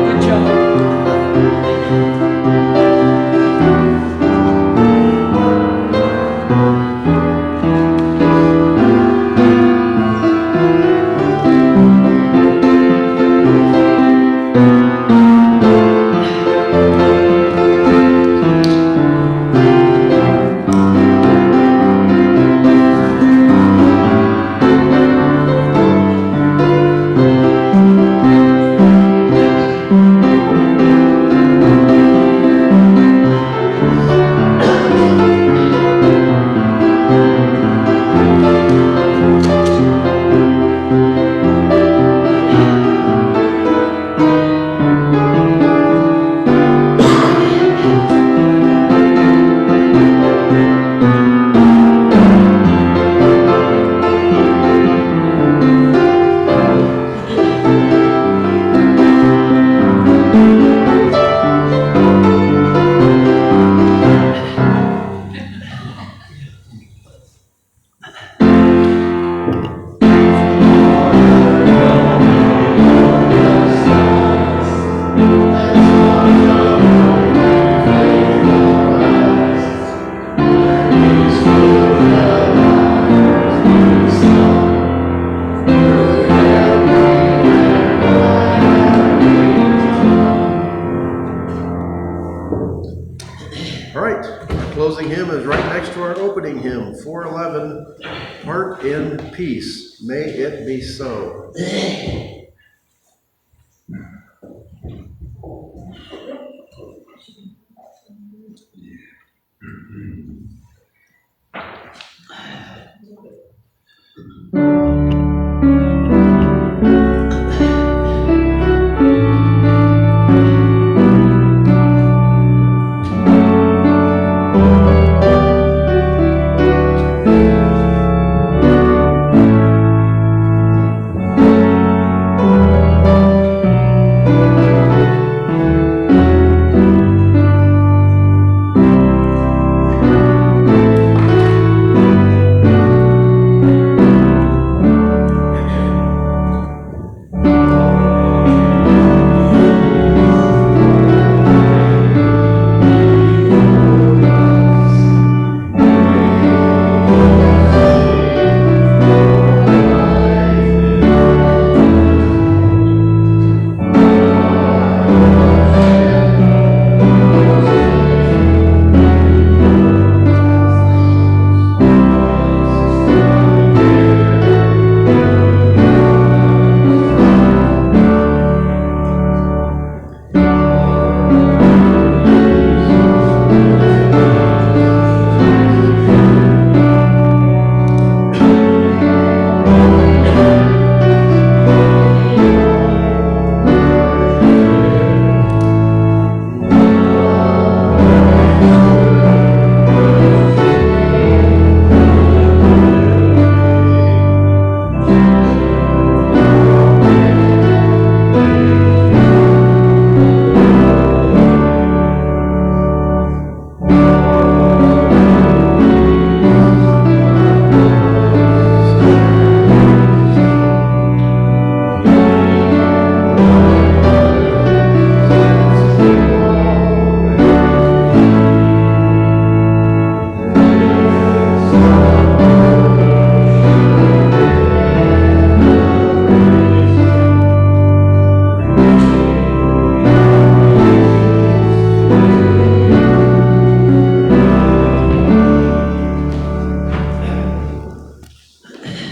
Good job. All right, our closing hymn is right next to our opening hymn, 411, Heart in Peace. May it be so.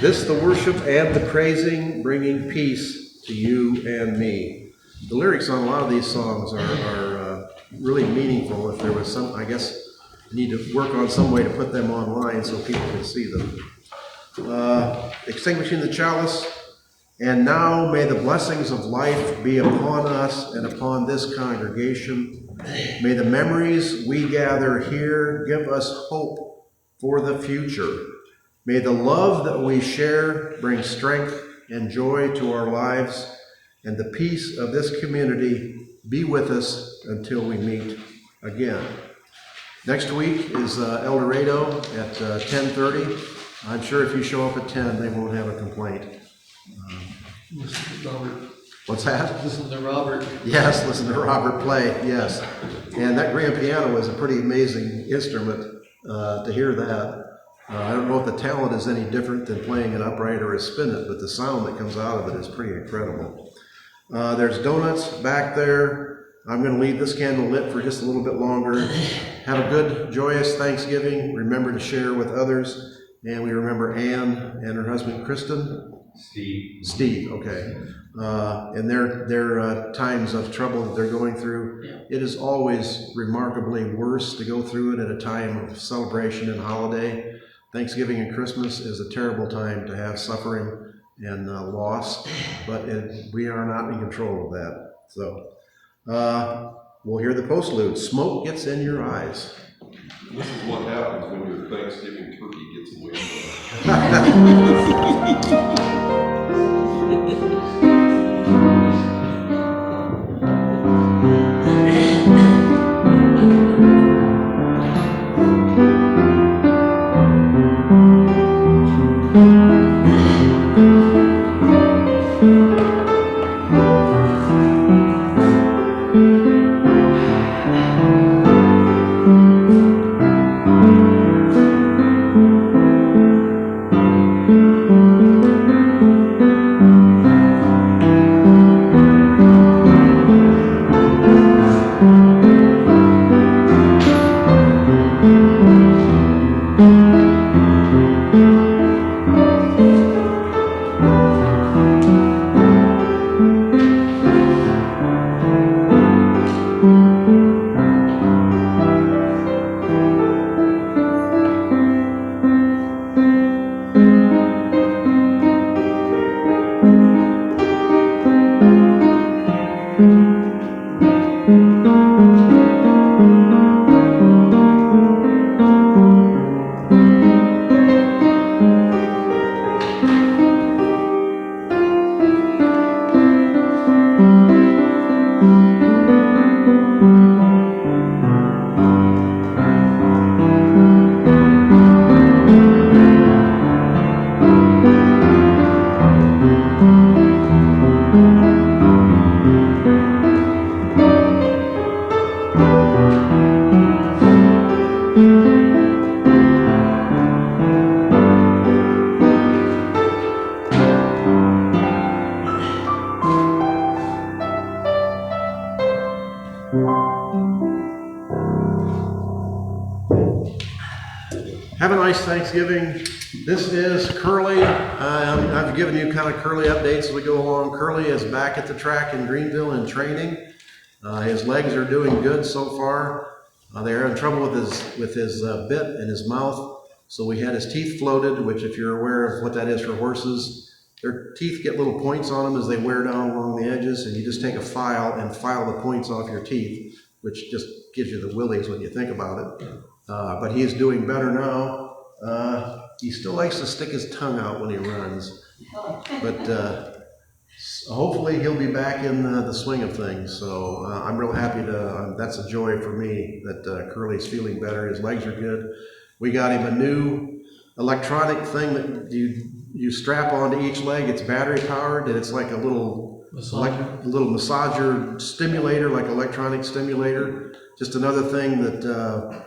This the worship and the praising, bringing peace to you and me. The lyrics on a lot of these songs are really meaningful. If there was some, I guess, need to work on some way to put them online so people can see them. Extinguishing the chalice. And now may the blessings of life be upon us and upon this congregation. May the memories we gather here give us hope for the future. May the love that we share bring strength and joy to our lives, and the peace of this community be with us until we meet again. Next week is El Dorado at 10:30. I'm sure if you show up at 10, they won't have a complaint. Listen to Robert. What's that? Listen to Robert. Yes, listen to Robert play, yes. And that grand piano is a pretty amazing instrument to hear that. I don't know if the talent is any different than playing an upright or a spinet, but the sound that comes out of it is pretty incredible. There's donuts back there. I'm going to leave this candle lit for just a little bit longer. Have a good, joyous Thanksgiving. Remember to share with others. And we remember Ann and her husband, Kristen. Steve, okay. And their times of trouble that they're going through. Yeah. It is always remarkably worse to go through it at a time of celebration and holiday. Thanksgiving and Christmas is a terrible time to have suffering and loss, but we are not in control of that. So we'll hear the postlude. Smoke gets in your eyes. This is what happens when your Thanksgiving turkey gets away from Have a nice Thanksgiving. This is Curly. I've given you kind of Curly updates as we go along. Curly is back at the track in Greenville in training. His legs are doing good so far. They're in trouble with his bit in his mouth. So we had his teeth floated, which if you're aware of what that is for horses, their teeth get little points on them as they wear down along the edges, and you just take a file and file the points off your teeth, which just gives you the willies when you think about it. But he is doing better now. He still likes to stick his tongue out when he runs, but hopefully he'll be back in the swing of things. So I'm real happy to, that's a joy for me that Curly's feeling better. His legs are good. We got him a new electronic thing that you strap onto each leg. It's battery powered, and it's like a little massager stimulator, like electronic stimulator. Just another thing that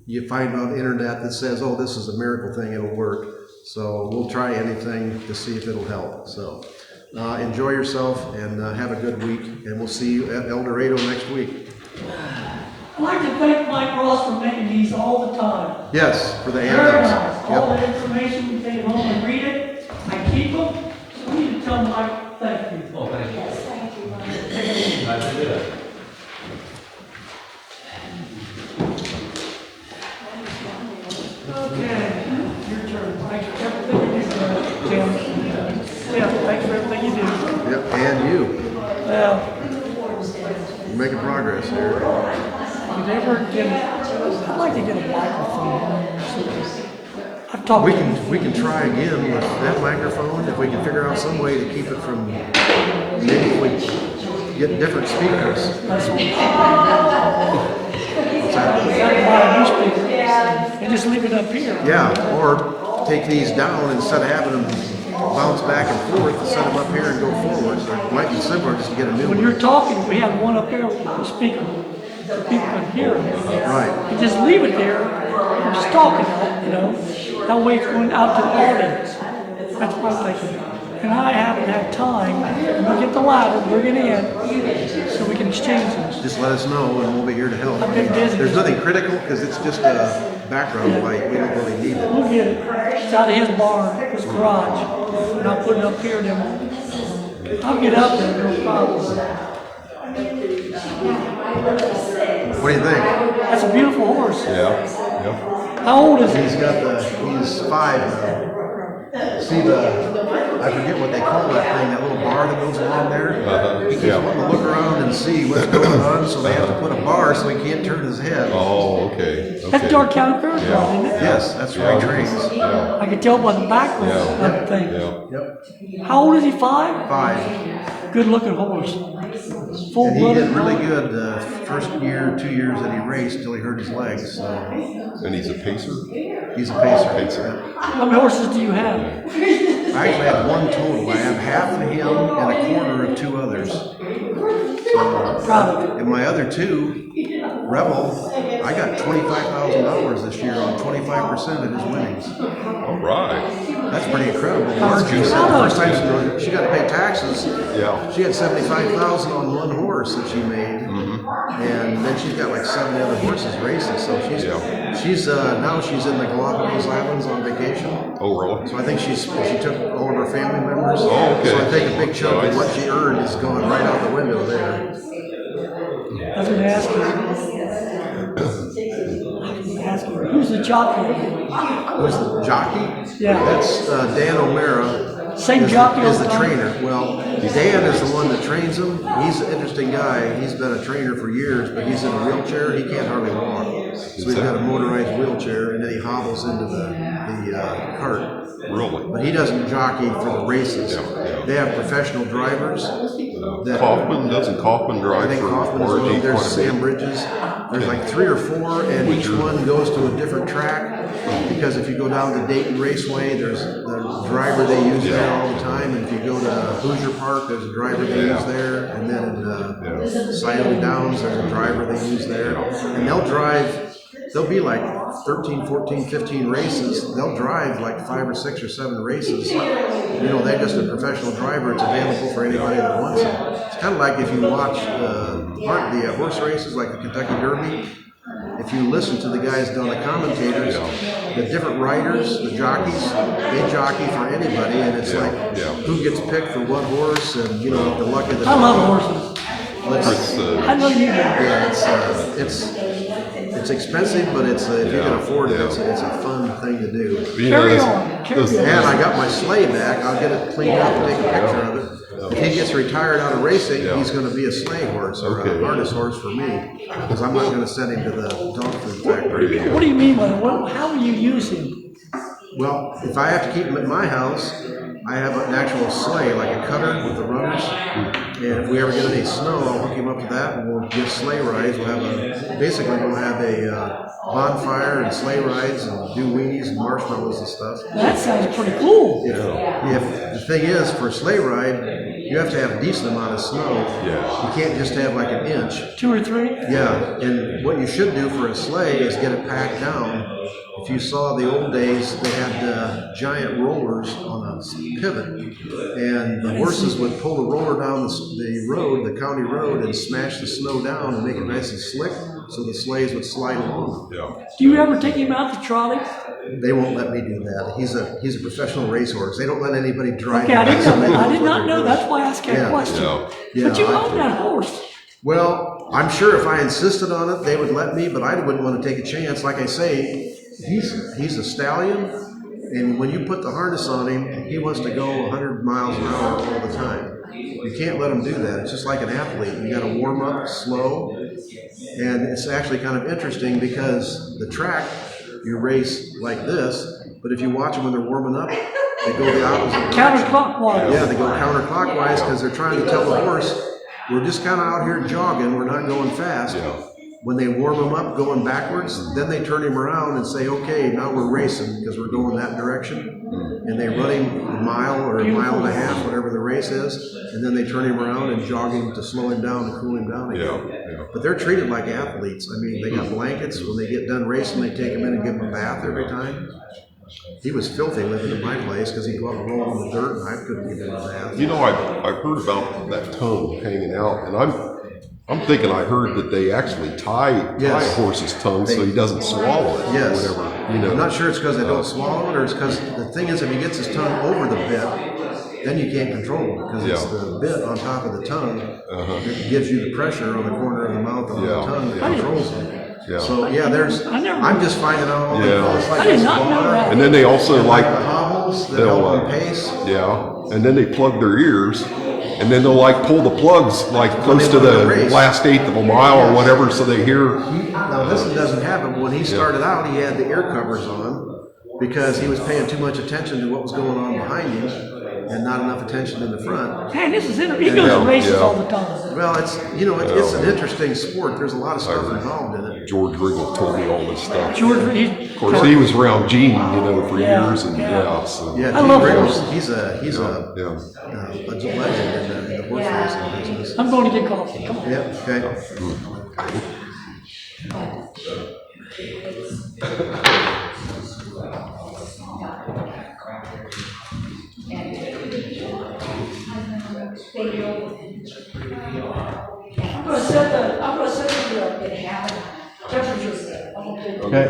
you find on the internet that says, oh, this is a miracle thing, it'll work. So we'll try anything to see if it'll help. So enjoy yourself and have a good week, and we'll see you at El Dorado next week. I'd like to thank Mike Ross for making these all the time. Yes, for the Very handouts. nice. All the information, we take it home and read it. I keep them, so we need to tell Mike thank you. Oh, thank you. Yes, thank you, Mike. Glad to do that. Okay, your turn. Thanks for everything you do, Tim. Yeah, thanks for everything you do. Yep, and you. Well, You're making progress here. you never get, I'd like to get a microphone. I've talked We can try again with that microphone if we can figure out some way to keep it from, maybe we get different speakers. That's what What's that? we gotta buy a new speaker and just leave it up here. Yeah, or take these down instead of having them bounce back and forth, set them up here and go forward. So it might be simpler just to get a new When one. you're talking, we have one up there with the speaker. People can hear it. Right. You just leave it there, and just talking, you know. That way it's going out to the audience. That's what I'm thinking. And I haven't had time. We'll get the ladder, bring it in, so we can exchange this. Just let us know and we'll be here to help. I've been busy. There's nothing critical because it's just a background light. We don't really need it. We'll get it. It's out of his barn, his garage. And I'll put it up here, then I'll get up there, no problem. What do you think? That's a beautiful horse. Yeah. How old is he? He's 5 now. See I forget what they call that thing, that little bar that goes along there? He keeps wanting to look around and see what's going on, so they have to put a bar so he can't turn his head. Oh, okay. That's Dark County Fair, isn't it? Yes, that's where he trains. I can tell by the background of that thing. Yep, How old is he? 5? 5. Good looking horse. Full And he blooded. did really good first year, 2 years that he raced till he hurt his legs. So And he's a pacer? he's a pacer. How many horses do you have? I actually have one total. I have half of him and a quarter of 2 others. Proud of it. And my other 2, Rebel, I got $25,000 this year on 25% of his winnings. All right. That's pretty incredible. Margie said the first time she got to pay taxes, Yeah. she had $75,000 on one horse that she made, and then she's got like 7 other horses racing. So she's now she's in the Galapagos Islands on vacation. Oh, really? So I think she took all of her family members. Oh, okay. So I think a big chunk of what she earned is gone right out the window there. I was going to ask you, who's the jockey? Who's the jockey? Yeah. That's Dan O'Mara. Same jockey is all the the time? trainer. Well, Dan is the one that trains him. He's an interesting guy. He's been a trainer for years, but he's in a wheelchair. He can't hardly walk. So he's got a motorized wheelchair, and then he hobbles into the cart. Really? But he doesn't jockey for the races. They have professional drivers. Doesn't Kaufman I drive think for Kaufman is one. There's Sam Bridges. There's like 3 or 4, and each one goes to a different track. Because if you go down to Dayton Raceway, there's the driver they use there all the time. And if you go to Hoosier Park, there's a driver they use there. And then in Scioto Downs, there's a driver they use there. And they'll drive. There'll be like 13, 14, 15 races. They'll drive like 5 or 6 or 7 races. You know, they're just a professional driver. It's available for anybody that wants it. It's kind of like if you watch the horse races, like the Kentucky Derby. If you listen to the guys down the commentators, the different riders, the jockeys, they jockey for anybody, and it's like who gets picked for what horse, and you know the luck of the. I love horses. I know you do. Yeah, it's expensive, but it's if you can afford it, it's a fun thing to do. Carry on. And I got my sleigh back. I'll get it cleaned up and take a picture of it. If he gets retired out of racing, he's going to be a sleigh horse or a harness horse for me, because I'm not going to send him to the dog food factory. What do you mean by that? How will you use him? Well, if I have to keep him at my house, I have an actual sleigh, like a cutter with the runners. And if we ever get any snow, I'll hook him up to that, and we'll get sleigh rides. We'll have a bonfire and sleigh rides, and do weenies and marshmallows and stuff. That sounds pretty cool. If the thing is, for a sleigh ride, you have to have a decent amount of snow. You can't just have like an inch. 2 or 3? Yeah, and what you should do for a sleigh is get it packed down. If you saw the old days, they had giant rollers on a pivot, and the horses would pull the roller down the road, the county road, and smash the snow down and make it nice and slick, so the sleighs would slide along. Do you ever take him out to trolley? They won't let me do that. He's a professional racehorse. They don't let anybody drive. Okay, I did not know. That's why I asked that question. But you own that horse. Well, I'm sure if I insisted on it, they would let me, but I wouldn't want to take a chance. Like I say, he's a stallion, and when you put the harness on him, he wants to go 100 miles an hour all the time. You can't let him do that. It's just like an athlete. You got to warm up slow, and it's actually kind of interesting because the track, you race like this, but if you watch them when they're warming up, they go the opposite direction. Counterclockwise. Yeah, they go counterclockwise because they're trying to tell the horse, we're just kind of out here jogging, we're not going fast. When they warm him up going backwards, then they turn him around and say, okay, now we're racing because we're going that direction. And they run him a mile or a mile and a half, whatever the race is, and then they turn him around and jog him to slow him down and cool him down again. But they're treated like athletes. I mean, they got blankets. When they get done racing, they take him in and give him a bath every time. He was filthy living in my place because he'd go out and roll in the dirt and I couldn't give him a bath. You know, I've heard about that tongue hanging out, and I'm thinking I heard that they actually tie a horse's tongue so he doesn't swallow it or whatever. You know, I'm not sure it's because they don't swallow it or it's because the thing is if he gets his tongue over the bit, then you can't control it because it's the bit on top of the tongue that gives you the pressure on the corner of the mouth and on the tongue that controls it. So I'm just finding out all the it's like I did not know that. And then they also like the hobbles that help them pace. And then they plug their ears, and then they'll like pull the plugs like close to the last eighth of a mile or whatever, so they hear. Now this doesn't happen. When he started out, he had the ear covers on because he was paying too much attention to what was going on behind him and not enough attention in the front. Man, this is interesting. He goes to races all the time. Well, it's an interesting sport. There's a lot of stuff involved in it. George Riggle told me all this stuff. Of course, he was around Gene, for years, and so. I love horses. He's a legend in the horse racing business. I'm going to get coffee. Come on. Yeah. Okay. I'm going to set the temperature. Okay.